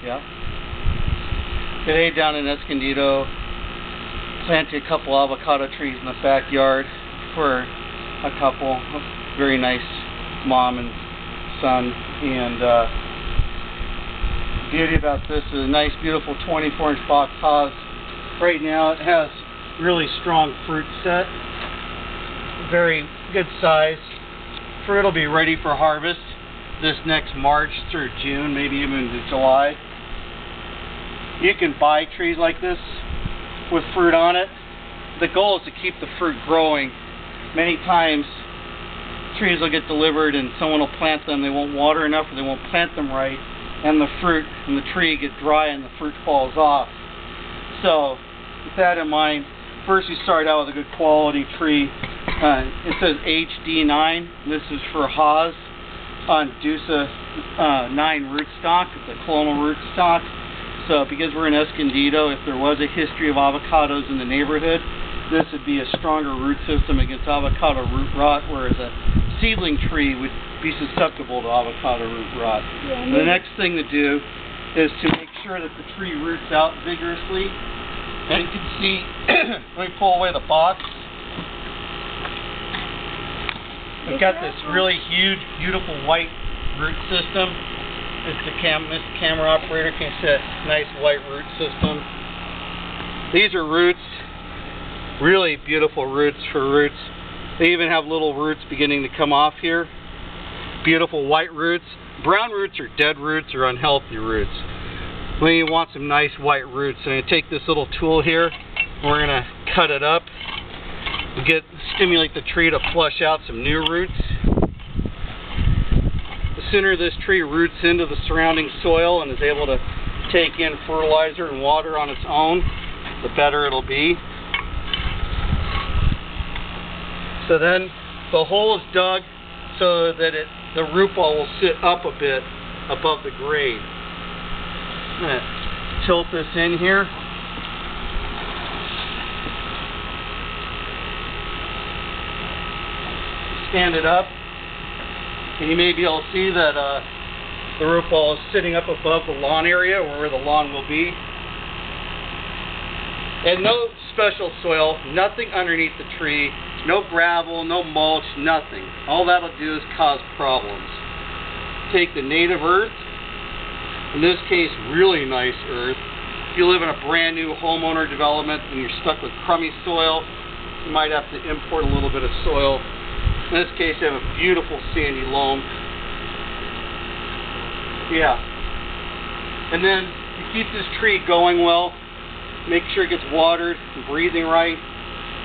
Yeah. Today down in Escondido, planted a couple avocado trees in the backyard for a couple, very nice mom and son. And the beauty about this is a nice, beautiful 24-inch box haws. Right now it has really strong fruit set, very good size. Fruit will be ready for harvest this next March through June, maybe even into July. You can buy trees like this with fruit on it. The goal is to keep the fruit growing. Many times trees will get delivered and someone will plant them, they won't water enough or they won't plant them right, and the fruit and the tree get dry and the fruit falls off. So with that in mind, first you start out with a good quality tree. It says HD9. This is for haws on Dusa 9 rootstock. It's a clonal rootstock. So because we're in Escondido, if there was a history of avocados in the neighborhood, this would be a stronger root system against avocado root rot, whereas a seedling tree would be susceptible to avocado root rot. Yeah, the next thing to do is to make sure that the tree roots out vigorously. And you can see, let me pull away the box. We've got this really huge, beautiful white root system. This camera operator can see that nice white root system. These are roots, really beautiful roots for roots. They even have little roots beginning to come off here. Beautiful white roots. Brown roots are dead roots or unhealthy roots. When you want some nice white roots, I'm going to take this little tool here, and we're going to cut it up. Stimulate the tree to flush out some new roots. The sooner this tree roots into the surrounding soil and is able to take in fertilizer and water on its own, the better it'll be. So then the hole is dug so that the root ball will sit up a bit above the grade. I'm going to tilt this in here. Stand it up, and you may be able to see that the root ball is sitting up above the lawn area, where the lawn will be. And no special soil, nothing underneath the tree, no gravel, no mulch, nothing. All that'll do is cause problems. Take the native earth, in this case really nice earth. If you live in a brand new homeowner development and you're stuck with crummy soil, you might have to import a little bit of soil. In this case, you have a beautiful sandy loam. Yeah. And then to keep this tree going well, make sure it gets watered and breathing right.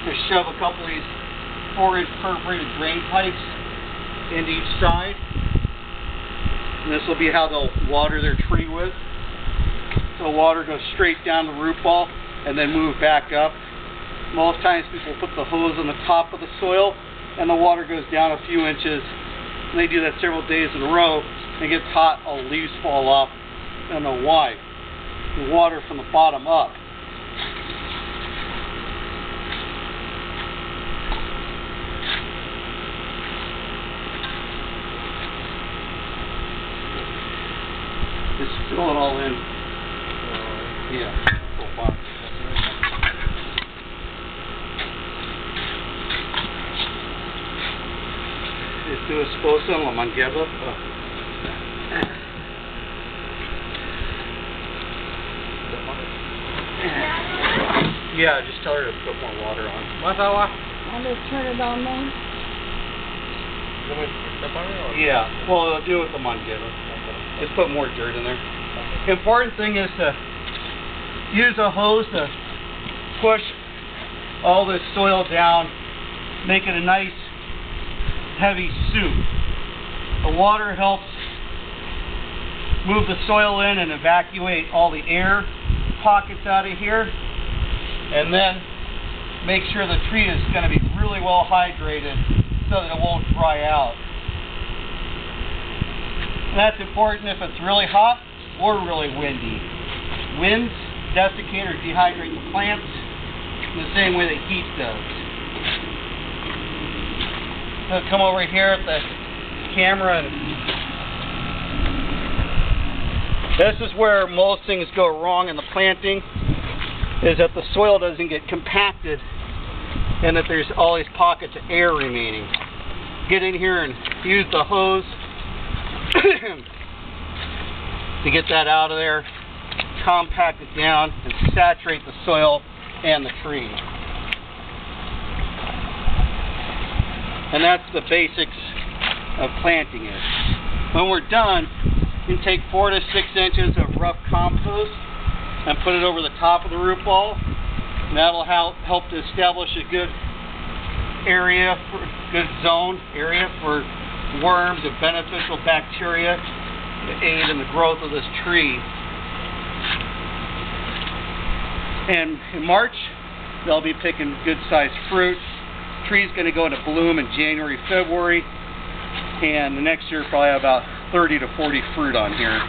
Just shove a couple of these 4-inch perforated drain pipes into each side. And this will be how they'll water their tree with. So the water goes straight down the root ball and then move back up. Most times people put the hose on the top of the soil and the water goes down a few inches. And they do that several days in a row. And it gets hot, all the leaves fall off. I don't know why. The water from the bottom up. Just fill it all in. Yeah. Full box. Tu esposa la manguera. Yeah, just tell her to put more water on. I'll just turn it on then. Yeah, well, I'll do it with the manguera. Just put more dirt in there. The important thing is to use a hose to push all this soil down, make it a nice heavy soup. The water helps move the soil in and evacuate all the air pockets out of here, and then make sure the tree is going to be really well hydrated so that it won't dry out. And that's important if it's really hot or really windy. Winds desiccate or dehydrate the plants in the same way that heat does. So come over here at the camera and This is where most things go wrong in the planting, is that the soil doesn't get compacted and that there's always pockets of air remaining. Get in here and use the hose to get that out of there, compact it down, and saturate the soil and the tree. And that's the basics of planting it. When we're done, you can take 4 to 6 inches of rough compost and put it over the top of the root ball. And that'll help to establish a good area, good zone area for worms and beneficial bacteria to aid in the growth of this tree. And in March, they'll be picking good sized fruit. The tree's going to go into bloom in January, February, and the next year probably have about 30 to 40 fruit on here.